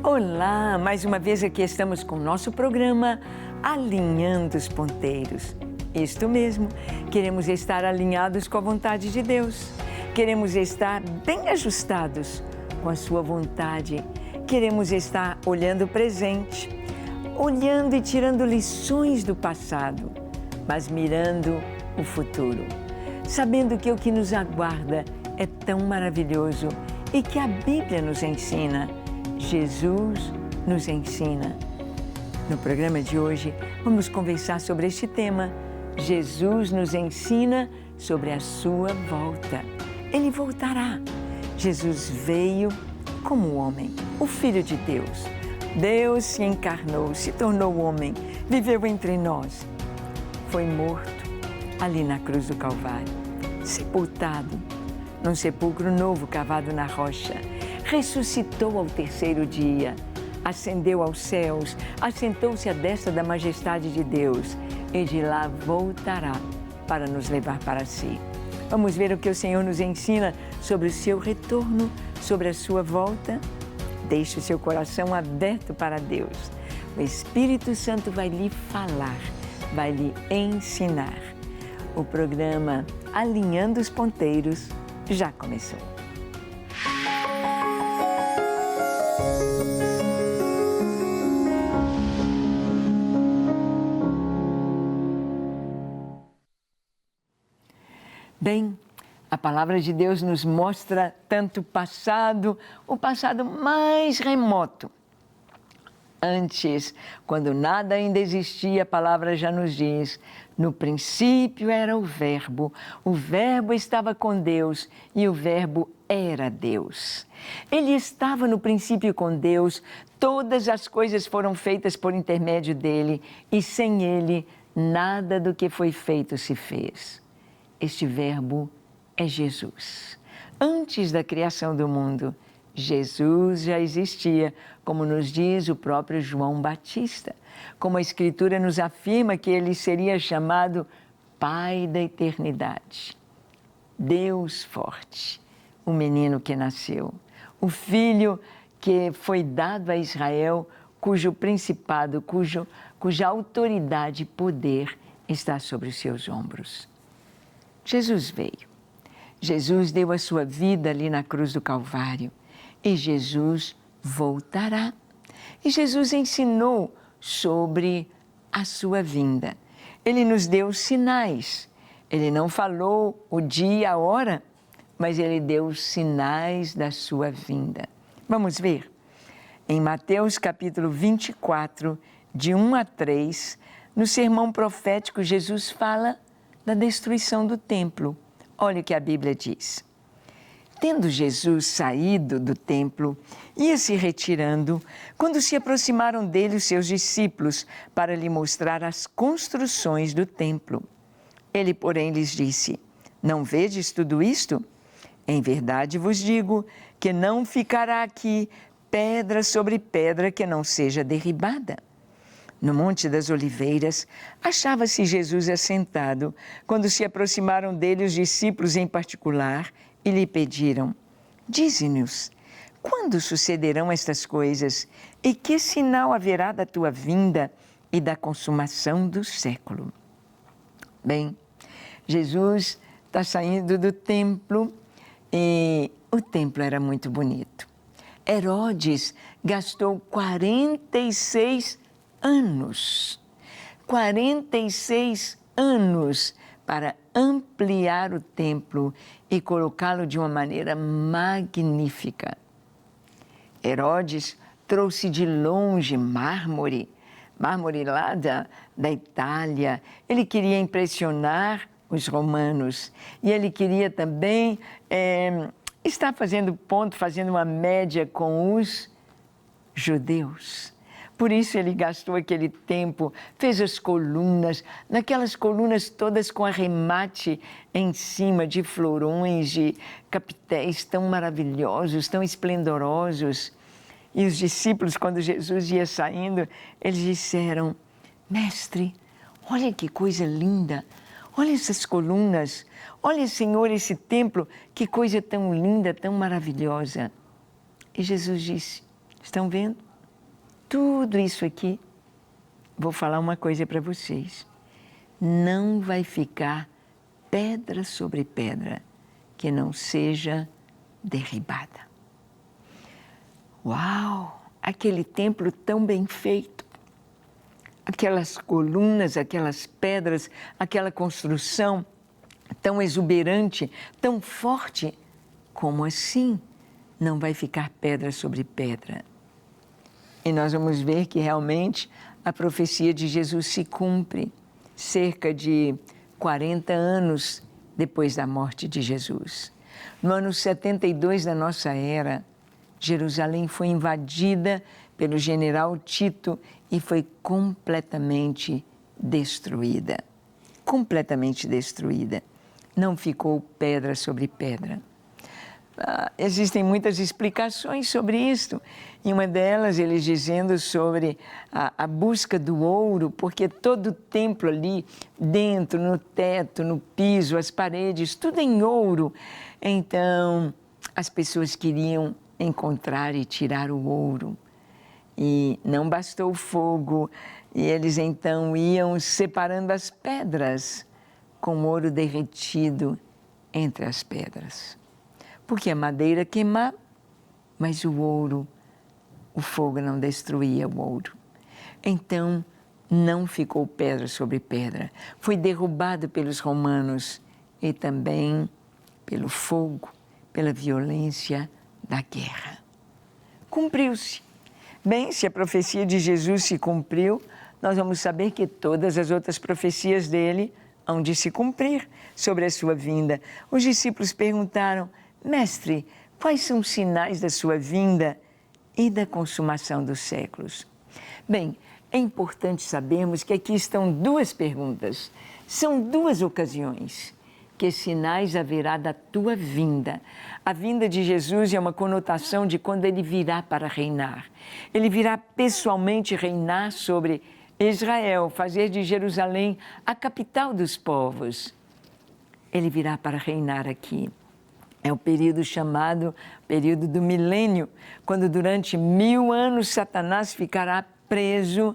Olá, mais uma vez aqui estamos com o nosso programa Alinhando os Ponteiros. Isto mesmo, queremos estar alinhados com a vontade de Deus. Queremos estar bem ajustados com a sua vontade. Queremos estar olhando o presente, olhando e tirando lições do passado, mas mirando o futuro. Sabendo que o que nos aguarda é tão maravilhoso e que a Bíblia nos ensina. Jesus nos ensina. No programa de hoje, vamos conversar sobre este tema. Jesus nos ensina sobre a sua volta. Ele voltará. Jesus veio como homem, o Filho de Deus. Deus se encarnou, se tornou homem, viveu entre nós. Foi morto ali na cruz do Calvário, sepultado num sepulcro novo cavado na rocha. Ressuscitou ao terceiro dia, ascendeu aos céus, assentou-se à destra da majestade de Deus e de lá voltará para nos levar para si. Vamos ver o que o Senhor nos ensina sobre o seu retorno, sobre a sua volta. Deixe o seu coração aberto para Deus. O Espírito Santo vai lhe falar, vai lhe ensinar. O programa Alinhando os Ponteiros já começou. Bem, a palavra de Deus nos mostra tanto o passado mais remoto. Antes, quando nada ainda existia, a palavra já nos diz, no princípio era o Verbo estava com Deus e o Verbo era Deus. Ele estava no princípio com Deus, todas as coisas foram feitas por intermédio dele e sem ele, nada do que foi feito se fez. Este Verbo é Jesus. Antes da criação do mundo, Jesus já existia, como nos diz o próprio João Batista. Como a Escritura nos afirma que ele seria chamado Pai da Eternidade. Deus forte, o menino que nasceu, o Filho que foi dado a Israel, cujo principado, cuja autoridade e poder está sobre os seus ombros. Jesus veio. Jesus deu a sua vida ali na cruz do Calvário e Jesus voltará. E Jesus ensinou sobre a sua vinda. Ele nos deu sinais. Ele não falou o dia, a hora, mas ele deu os sinais da sua vinda. Vamos ver? Em Mateus capítulo 24, de 1 a 3, no sermão profético, Jesus fala da destruição do templo. Olha o que a Bíblia diz. Tendo Jesus saído do templo, ia se retirando, quando se aproximaram dele os seus discípulos para lhe mostrar as construções do templo. Ele, porém, lhes disse, não vedes tudo isto? Em verdade vos digo que não ficará aqui pedra sobre pedra que não seja derribada. No Monte das Oliveiras, achava-se Jesus assentado, quando se aproximaram dele os discípulos em particular e lhe pediram, dize-nos, quando sucederão estas coisas e que sinal haverá da tua vinda e da consumação do século? Bem, Jesus está saindo do templo e o templo era muito bonito. Herodes gastou 46 anos para ampliar o templo e colocá-lo de uma maneira magnífica. Herodes trouxe de longe mármore lá da Itália. Ele queria impressionar os romanos e ele queria também estar fazendo uma média com os judeus. Por isso ele gastou aquele tempo, fez as colunas, naquelas colunas todas com arremate em cima de florões, de capitéis tão maravilhosos, tão esplendorosos. E os discípulos, quando Jesus ia saindo, eles disseram, mestre, olha que coisa linda, olha essas colunas, olha, Senhor, esse templo, que coisa tão linda, tão maravilhosa. E Jesus disse, estão vendo? tudo isso aqui, vou falar uma coisa para vocês. Não vai ficar pedra sobre pedra que não seja derribada. Uau! Aquele templo tão bem feito, aquelas colunas, aquelas pedras, aquela construção tão exuberante, tão forte, como assim não vai ficar pedra sobre pedra? E nós vamos ver que realmente a profecia de Jesus se cumpre cerca de 40 anos depois da morte de Jesus. No ano 72 da nossa era, Jerusalém foi invadida pelo general Tito e foi completamente destruída. Completamente destruída. Não ficou pedra sobre pedra. Existem muitas explicações sobre isso. E uma delas, eles dizendo sobre a busca do ouro, porque todo o templo ali, dentro, no teto, no piso, as paredes, tudo em ouro. Então, as pessoas queriam encontrar e tirar o ouro. E não bastou o fogo, e eles então iam separando as pedras com ouro derretido entre as pedras. Porque a madeira queimava, mas o ouro, o fogo não destruía o ouro. Então, não ficou pedra sobre pedra. Foi derrubado pelos romanos e também pelo fogo, pela violência da guerra. Cumpriu-se. Bem, se a profecia de Jesus se cumpriu, nós vamos saber que todas as outras profecias dele hão de se cumprir sobre a sua vinda. Os discípulos perguntaram: Mestre, quais são os sinais da sua vinda e da consumação dos séculos? Bem, é importante sabermos que aqui estão duas perguntas. São duas ocasiões. Que sinais haverá da tua vinda? A vinda de Jesus é uma conotação de quando ele virá para reinar. Ele virá pessoalmente reinar sobre Israel, fazer de Jerusalém a capital dos povos. Ele virá para reinar aqui. É o período chamado período do milênio, quando durante 1000 anos Satanás ficará preso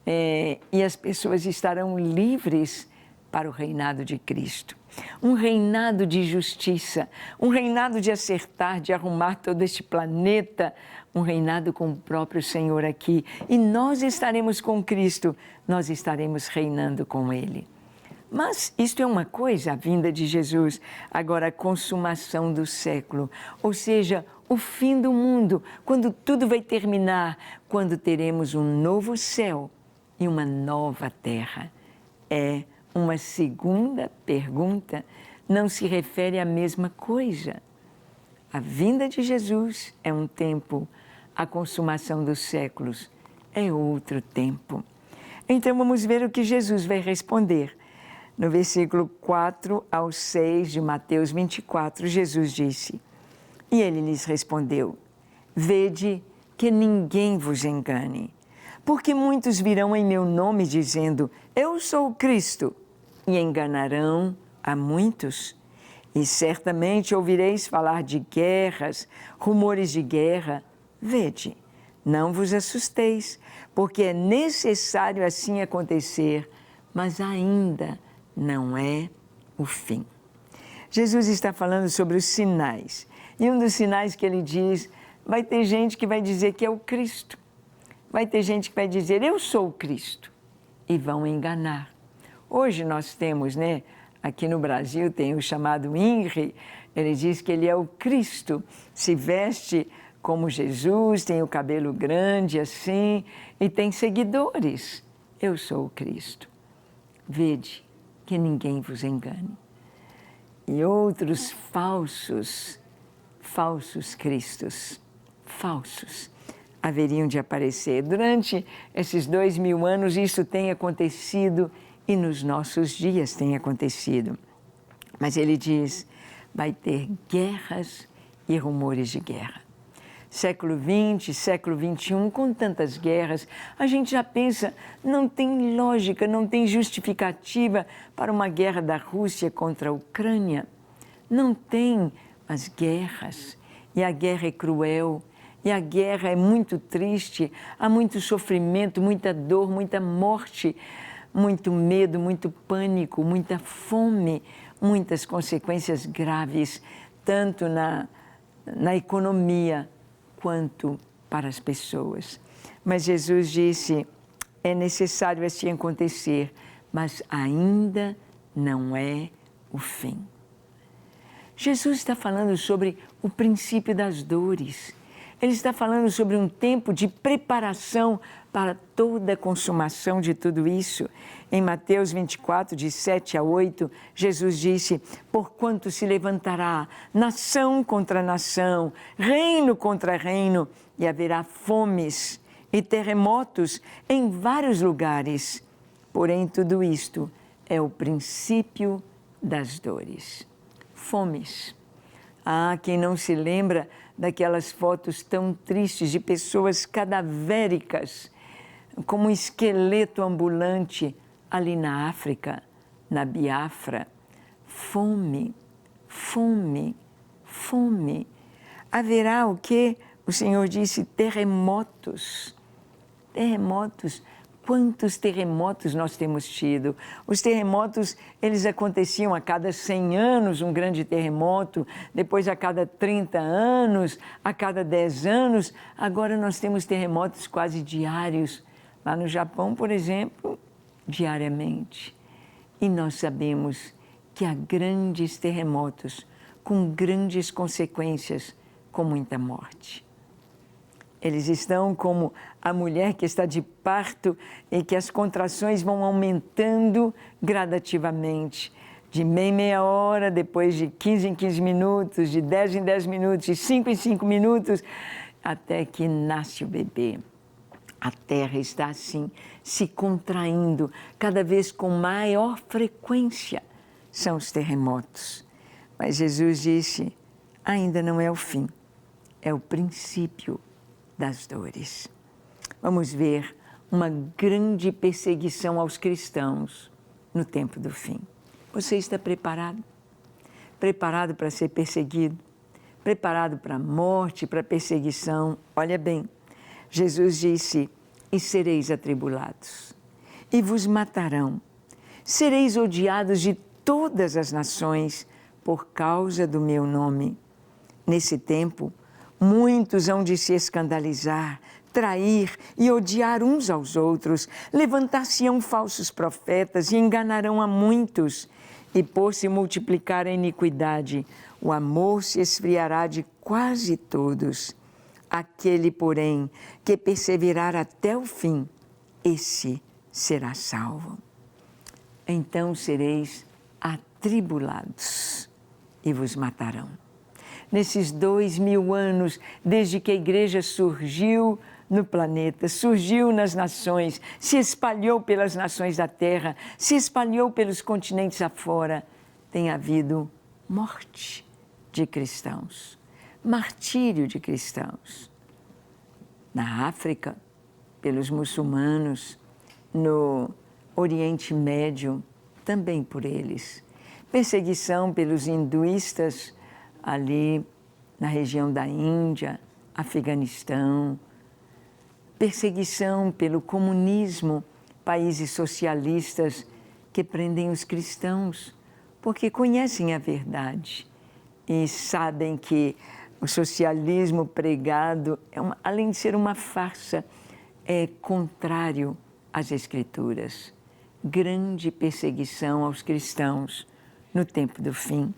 e as pessoas estarão livres para o reinado de Cristo. Um reinado de justiça, um reinado de acertar, de arrumar todo este planeta, um reinado com o próprio Senhor aqui. E nós estaremos com Cristo, nós estaremos reinando com Ele. Mas isto é uma coisa, a vinda de Jesus, agora a consumação do século, ou seja, o fim do mundo, quando tudo vai terminar, quando teremos um novo céu e uma nova terra. É uma segunda pergunta, não se refere à mesma coisa. A vinda de Jesus é um tempo, a consumação dos séculos é outro tempo. Então vamos ver o que Jesus vai responder. No versículo 4 ao 6 de Mateus 24, Jesus disse: E ele lhes respondeu: Vede que ninguém vos engane, porque muitos virão em meu nome dizendo: Eu sou o Cristo, e enganarão a muitos. E certamente ouvireis falar de guerras, rumores de guerra. Vede, não vos assusteis, porque é necessário assim acontecer, mas ainda não é o fim. Jesus está falando sobre os sinais. E um dos sinais que ele diz, vai ter gente que vai dizer que é o Cristo. Vai ter gente que vai dizer, eu sou o Cristo. E vão enganar. Hoje nós temos, aqui no Brasil tem o chamado INRI, ele diz que ele é o Cristo, se veste como Jesus, tem o cabelo grande assim e tem seguidores. Eu sou o Cristo. Vede que ninguém vos engane. E outros falsos cristos, falsos, haveriam de aparecer. Durante esses 2000 anos isso tem acontecido e nos nossos dias tem acontecido. Mas ele diz, vai ter guerras e rumores de guerra. Século XX, século XXI, com tantas guerras, a gente já pensa, não tem lógica, não tem justificativa para uma guerra da Rússia contra a Ucrânia. Não tem as guerras, e a guerra é cruel, e a guerra é muito triste, há muito sofrimento, muita dor, muita morte, muito medo, muito pânico, muita fome, muitas consequências graves, tanto na economia quanto para as pessoas. Mas Jesus disse, é necessário assim acontecer, mas ainda não é o fim. Jesus está falando sobre o princípio das dores. Ele está falando sobre um tempo de preparação para toda a consumação de tudo isso. Em Mateus 24, de 7 a 8, Jesus disse, porquanto se levantará nação contra nação, reino contra reino, e haverá fomes e terremotos em vários lugares. Porém, tudo isto é o princípio das dores. Fomes. Ah, quem não se lembra daquelas fotos tão tristes de pessoas cadavéricas, como um esqueleto ambulante ali na África, na Biafra. Fome, fome, fome. Haverá o quê? O Senhor disse terremotos. Terremotos. Quantos terremotos nós temos tido? Os terremotos, eles aconteciam a cada 100 anos, um grande terremoto, depois a cada 30 anos, a cada 10 anos. Agora nós temos terremotos quase diários. Lá no Japão, por exemplo, diariamente. E nós sabemos que há grandes terremotos com grandes consequências, com muita morte. Eles estão como a mulher que está de parto e que as contrações vão aumentando gradativamente. De meia em meia hora, depois de 15 em 15 minutos, de 10 em 10 minutos, de 5 em 5 minutos, até que nasce o bebê. A Terra está assim, se contraindo, cada vez com maior frequência são os terremotos. Mas Jesus disse, ainda não é o fim, é o princípio das dores. Vamos ver uma grande perseguição aos cristãos no tempo do fim. Você está preparado? Preparado para ser perseguido? Preparado para a morte, para a perseguição? Olha bem, Jesus disse, e sereis atribulados, e vos matarão. Sereis odiados de todas as nações por causa do meu nome. Nesse tempo, muitos hão de se escandalizar, trair e odiar uns aos outros, levantar-se-ão falsos profetas e enganarão a muitos. E por se multiplicar a iniquidade, o amor se esfriará de quase todos. Aquele, porém, que perseverar até o fim, esse será salvo. Então sereis atribulados e vos matarão. Nesses 2000 anos, desde que a igreja surgiu no planeta, surgiu nas nações, se espalhou pelas nações da terra, se espalhou pelos continentes afora, tem havido morte de cristãos, martírio de cristãos. Na África, pelos muçulmanos, no Oriente Médio, também por eles. Perseguição pelos hinduístas, ali na região da Índia, Afeganistão, perseguição pelo comunismo, países socialistas que prendem os cristãos, porque conhecem a verdade e sabem que o socialismo pregado, além de ser uma farsa, é contrário às Escrituras. Grande perseguição aos cristãos no tempo do fim.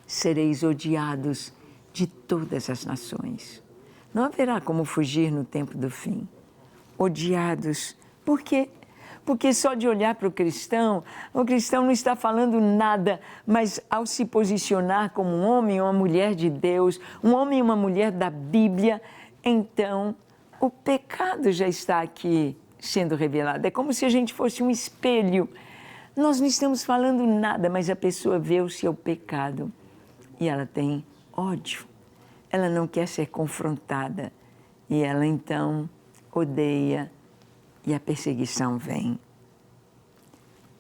Sereis odiados de todas as nações. Não haverá como fugir no tempo do fim. Odiados. Por quê? Porque só de olhar para o cristão não está falando nada, mas ao se posicionar como um homem ou uma mulher de Deus, um homem e uma mulher da Bíblia, então o pecado já está aqui sendo revelado. É como se a gente fosse um espelho. Nós não estamos falando nada, mas a pessoa vê o seu pecado. E ela tem ódio, ela não quer ser confrontada e ela então odeia e a perseguição vem.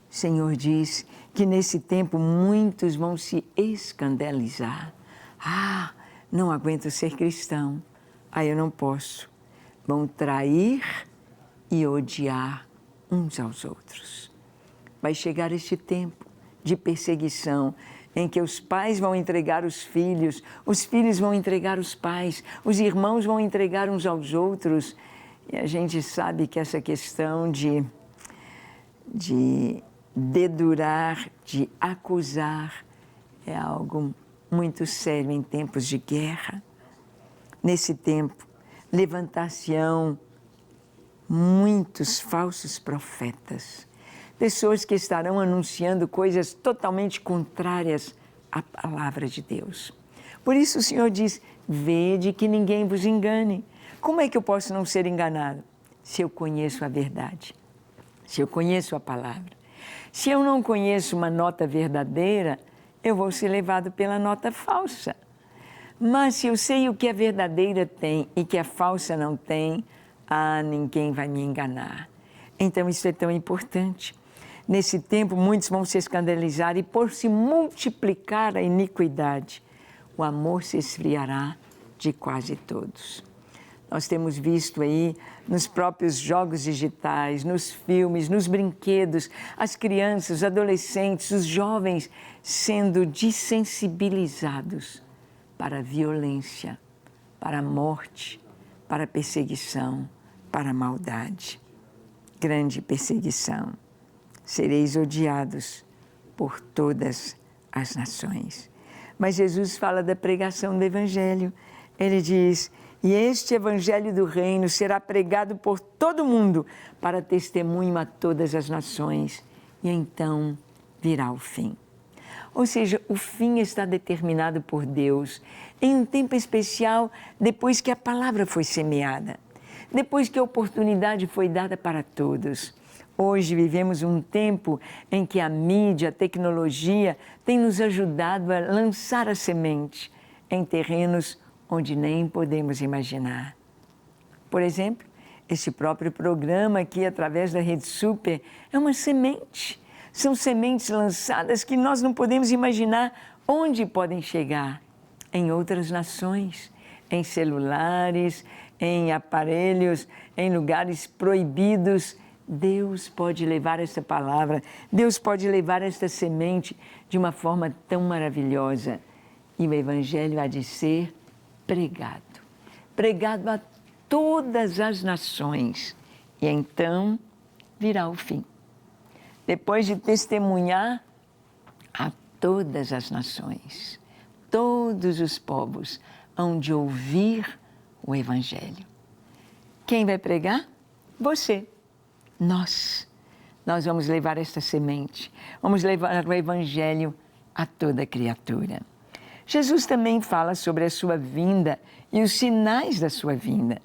O Senhor diz que nesse tempo muitos vão se escandalizar. Ah, não aguento ser cristão, eu não posso. Vão trair e odiar uns aos outros. Vai chegar este tempo de perseguição, em que os pais vão entregar os filhos vão entregar os pais, os irmãos vão entregar uns aos outros. E a gente sabe que essa questão de dedurar, de acusar, é algo muito sério em tempos de guerra. Nesse tempo, levantar-se-ão muitos falsos profetas, pessoas que estarão anunciando coisas totalmente contrárias à palavra de Deus. Por isso o Senhor diz, vede que ninguém vos engane. Como é que eu posso não ser enganado? Se eu conheço a verdade, se eu conheço a palavra. Se eu não conheço uma nota verdadeira, eu vou ser levado pela nota falsa. Mas se eu sei o que a verdadeira tem e que a falsa não tem, ninguém vai me enganar. Então isso é tão importante. Nesse tempo, muitos vão se escandalizar e por se multiplicar a iniquidade, o amor se esfriará de quase todos. Nós temos visto aí nos próprios jogos digitais, nos filmes, nos brinquedos, as crianças, os adolescentes, os jovens sendo desensibilizados para a violência, para a morte, para a perseguição, para a maldade. Grande perseguição. Sereis odiados por todas as nações. Mas Jesus fala da pregação do Evangelho. Ele diz, e este Evangelho do Reino será pregado por todo mundo para testemunho a todas as nações. E então virá o fim. Ou seja, o fim está determinado por Deus em um tempo especial depois que a palavra foi semeada, depois que a oportunidade foi dada para todos. Hoje vivemos um tempo em que a mídia, a tecnologia tem nos ajudado a lançar a semente em terrenos onde nem podemos imaginar. Por exemplo, este próprio programa aqui, através da Rede Super, é uma semente. São sementes lançadas que nós não podemos imaginar onde podem chegar. Em outras nações, em celulares, em aparelhos, em lugares proibidos. Deus pode levar essa palavra, Deus pode levar esta semente de uma forma tão maravilhosa. E o Evangelho há de ser pregado, pregado a todas as nações. E então virá o fim. Depois de testemunhar a todas as nações, todos os povos hão de ouvir o Evangelho. Quem vai pregar? Você. Nós vamos levar esta semente, vamos levar o Evangelho a toda criatura. Jesus também fala sobre a sua vinda e os sinais da sua vinda.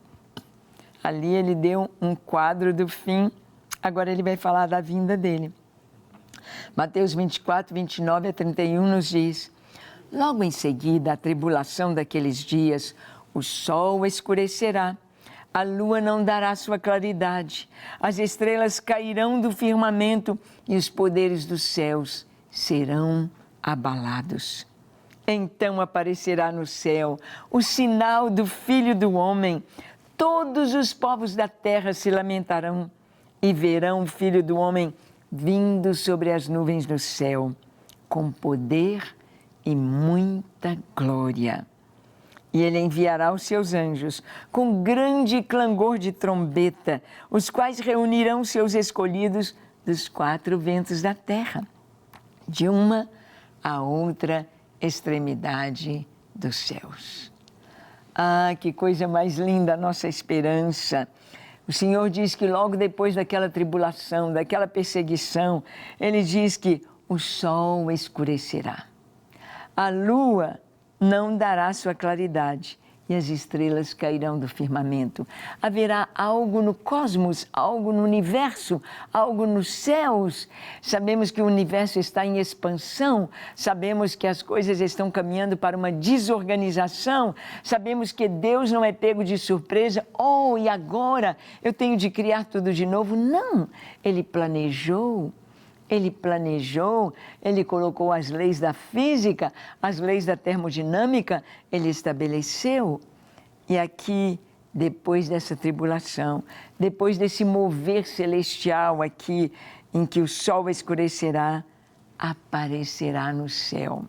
Ali ele deu um quadro do fim, agora ele vai falar da vinda dele. Mateus 24, 29 a 31 nos diz, logo em seguida a tribulação daqueles dias, o sol escurecerá, a lua não dará sua claridade, as estrelas cairão do firmamento e os poderes dos céus serão abalados. Então aparecerá no céu o sinal do Filho do Homem. Todos os povos da terra se lamentarão e verão o Filho do Homem vindo sobre as nuvens do céu, com poder e muita glória. E ele enviará os seus anjos com grande clangor de trombeta, os quais reunirão seus escolhidos dos quatro ventos da terra, de uma a outra extremidade dos céus. Que coisa mais linda a nossa esperança! O Senhor diz que logo depois daquela tribulação, daquela perseguição, Ele diz que o sol escurecerá, a lua não dará sua claridade e as estrelas cairão do firmamento. Haverá algo no cosmos, algo no universo, algo nos céus. Sabemos que o universo está em expansão, sabemos que as coisas estão caminhando para uma desorganização, sabemos que Deus não é pego de surpresa. E agora eu tenho de criar tudo de novo? Não, Ele planejou. Ele colocou as leis da física, as leis da termodinâmica, Ele estabeleceu. E aqui, depois dessa tribulação, depois desse mover celestial aqui, em que o sol escurecerá, aparecerá no céu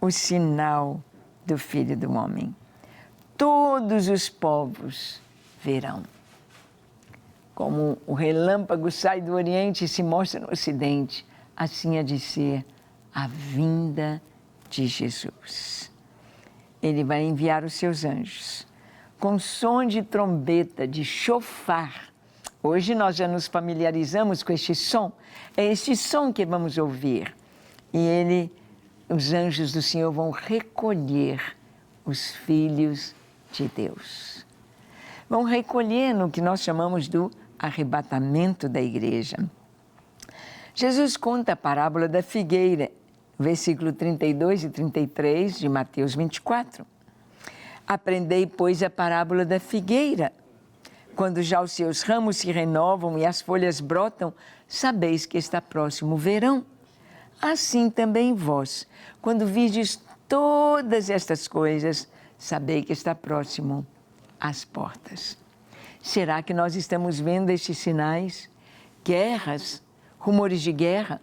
o sinal do Filho do Homem. Todos os povos verão. Como o relâmpago sai do Oriente e se mostra no Ocidente, assim há de ser a vinda de Jesus. Ele vai enviar os seus anjos com som de trombeta, de chofar. Hoje nós já nos familiarizamos com este som. É este som que vamos ouvir. E os anjos do Senhor vão recolher os filhos de Deus. Vão recolher no que nós chamamos do arrebatamento da igreja. Jesus conta a parábola da figueira, versículo 32 e 33 de Mateus 24. Aprendei, pois, a parábola da figueira. Quando já os seus ramos se renovam e as folhas brotam, sabeis que está próximo o verão. Assim também vós, quando virdes todas estas coisas, sabei que está próximo às portas. Será que nós estamos vendo estes sinais? Guerras, rumores de guerra,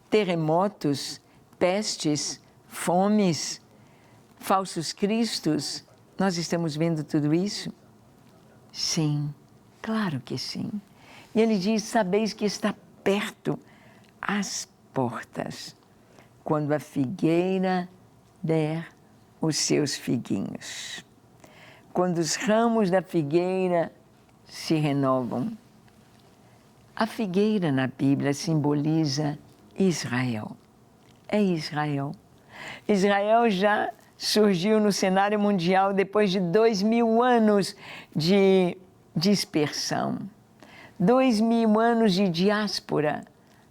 terremotos, pestes, fomes, falsos cristos. Nós estamos vendo tudo isso? Sim, claro que sim. E ele diz, sabeis que está perto às portas, quando a figueira der os seus figuinhos. Quando os ramos da figueira se renovam. A figueira na Bíblia simboliza Israel. É Israel. Israel já surgiu no cenário mundial depois de 2000 anos de dispersão. 2000 anos de diáspora.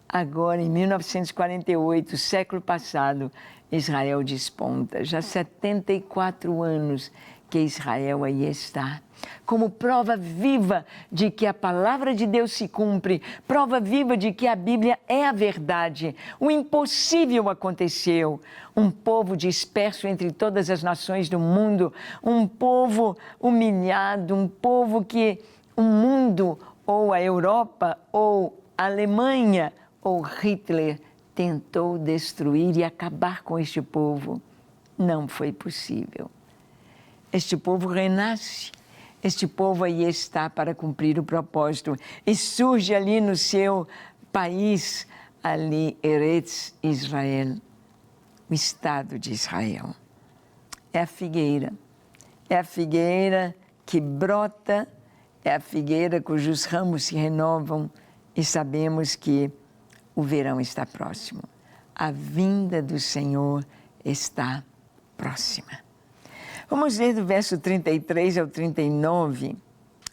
Agora, em 1948, século passado, Israel desponta. Já 74 anos que Israel aí está. Como prova viva de que a palavra de Deus se cumpre, prova viva de que a Bíblia é a verdade. O impossível aconteceu. Um povo disperso entre todas as nações do mundo, um povo humilhado, um povo que o mundo, ou a Europa, ou a Alemanha, ou Hitler tentou destruir e acabar com este povo. Não foi possível. Este povo renasce. Este povo aí está para cumprir o propósito. E surge ali no seu país, ali, Eretz Israel, o Estado de Israel. É a figueira. É a figueira que brota, é a figueira cujos ramos se renovam e sabemos que o verão está próximo. A vinda do Senhor está próxima. Vamos ler do verso 33 ao 39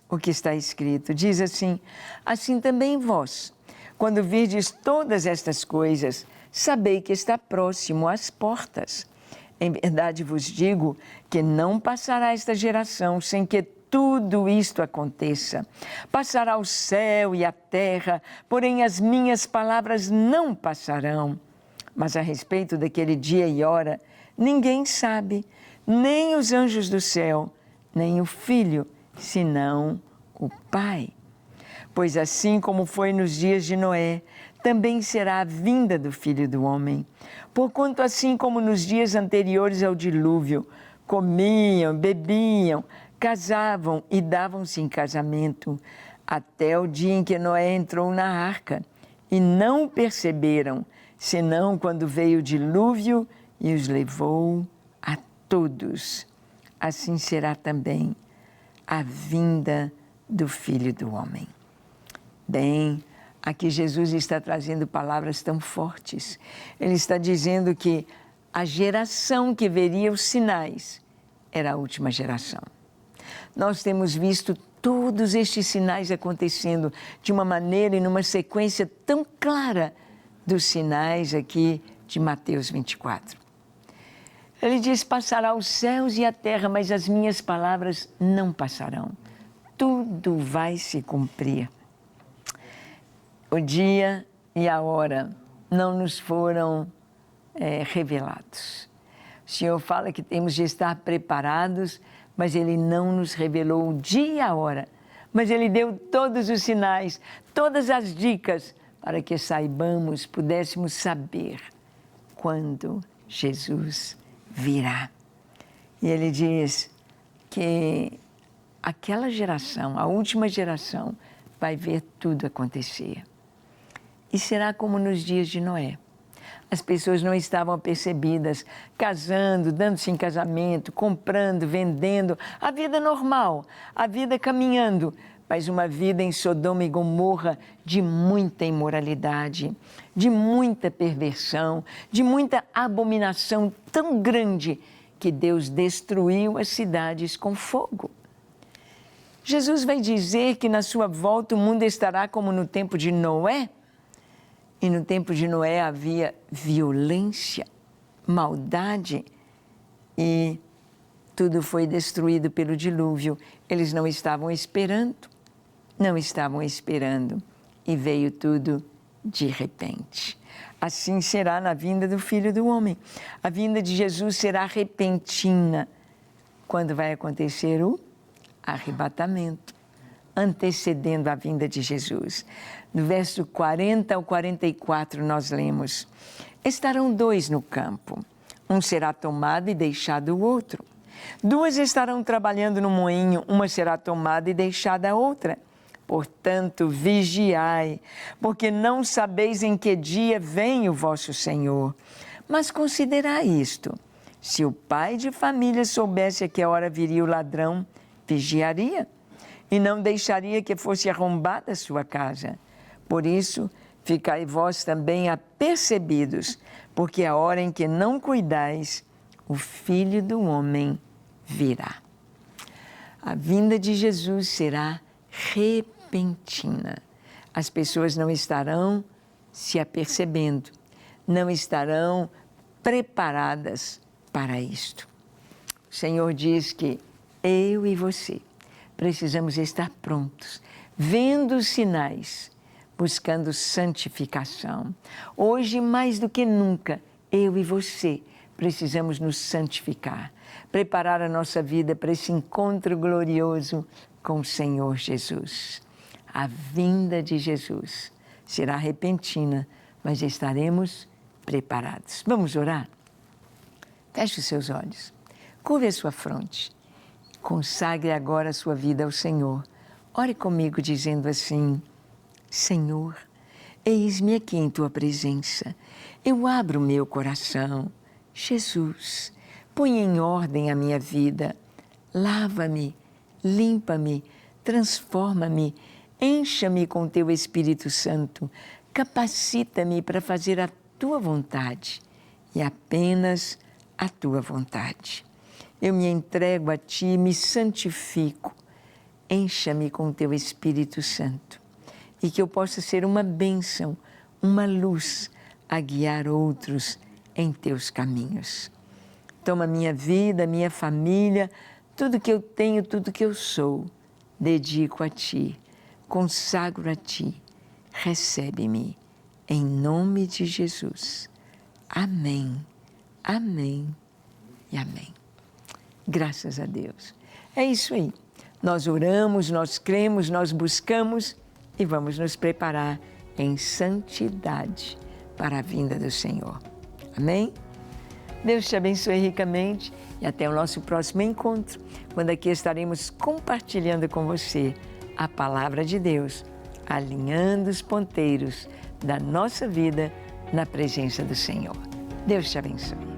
o que está escrito. Diz assim, assim também vós, quando virdes todas estas coisas, sabei que está próximo às portas. Em verdade vos digo que não passará esta geração sem que tudo isto aconteça. Passará o céu e a terra, porém as minhas palavras não passarão. Mas a respeito daquele dia e hora, ninguém sabe, nem os anjos do céu, nem o Filho, senão o Pai. Pois assim como foi nos dias de Noé, também será a vinda do Filho do Homem. Porquanto assim como nos dias anteriores ao dilúvio, comiam, bebiam, casavam e davam-se em casamento, até o dia em que Noé entrou na arca, e não perceberam, senão quando veio o dilúvio e os levou a todos. Assim será também a vinda do Filho do Homem. Bem, aqui Jesus está trazendo palavras tão fortes. Ele está dizendo que a geração que veria os sinais era a última geração. Nós temos visto todos estes sinais acontecendo de uma maneira e numa sequência tão clara dos sinais aqui de Mateus 24. Ele diz, passará os céus e a terra, mas as minhas palavras não passarão. Tudo vai se cumprir. O dia e a hora não nos foram revelados. O Senhor fala que temos de estar preparados, mas Ele não nos revelou o dia e a hora. Mas Ele deu todos os sinais, todas as dicas, para que saibamos, pudéssemos saber quando Jesus virá. E Ele diz que aquela geração, a última geração, vai ver tudo acontecer. E será como nos dias de Noé. As pessoas não estavam apercebidas, casando, dando-se em casamento, comprando, vendendo, a vida normal, a vida caminhando, mas uma vida em Sodoma e Gomorra de muita imoralidade, de muita perversão, de muita abominação tão grande que Deus destruiu as cidades com fogo. Jesus vai dizer que na sua volta o mundo estará como no tempo de Noé. E no tempo de Noé havia violência, maldade e tudo foi destruído pelo dilúvio. Eles não estavam esperando e veio tudo de repente. Assim será na vinda do Filho do Homem. A vinda de Jesus será repentina. Quando vai acontecer o arrebatamento, antecedendo a vinda de Jesus. No verso 40 ao 44 nós lemos: estarão 2 no campo, um será tomado e deixado o outro. 2 estarão trabalhando no moinho, uma será tomada e deixada a outra. Portanto, vigiai, porque não sabeis em que dia vem o vosso Senhor. Mas considerai isto: se o pai de família soubesse a que hora viria o ladrão, vigiaria e não deixaria que fosse arrombada a sua casa. Por isso, ficai vós também apercebidos, porque a hora em que não cuidais, o Filho do Homem virá. A vinda de Jesus será repentina. As pessoas não estarão se apercebendo, não estarão preparadas para isto. O Senhor diz que eu e você precisamos estar prontos, vendo os sinais, buscando santificação. Hoje, mais do que nunca, eu e você precisamos nos santificar, preparar a nossa vida para esse encontro glorioso com o Senhor Jesus. A vinda de Jesus será repentina, mas estaremos preparados. Vamos orar? Feche os seus olhos, curve a sua fronte, consagre agora a sua vida ao Senhor. Ore comigo dizendo assim: Senhor, eis-me aqui em Tua presença. Eu abro o meu coração. Jesus, põe em ordem a minha vida. Lava-me, limpa-me, transforma-me, encha-me com Teu Espírito Santo. Capacita-me para fazer a Tua vontade e apenas a Tua vontade. Eu me entrego a Ti, me santifico. Encha-me com Teu Espírito Santo. E que eu possa ser uma bênção, uma luz a guiar outros em Teus caminhos. Toma minha vida, minha família, tudo que eu tenho, tudo que eu sou, dedico a Ti, consagro a Ti, recebe-me, em nome de Jesus. Amém, amém e amém. Graças a Deus. É isso aí. Nós oramos, nós cremos, nós buscamos e vamos nos preparar em santidade para a vinda do Senhor. Amém? Deus te abençoe ricamente e até o nosso próximo encontro, quando aqui estaremos compartilhando com você a Palavra de Deus, alinhando os ponteiros da nossa vida na presença do Senhor. Deus te abençoe.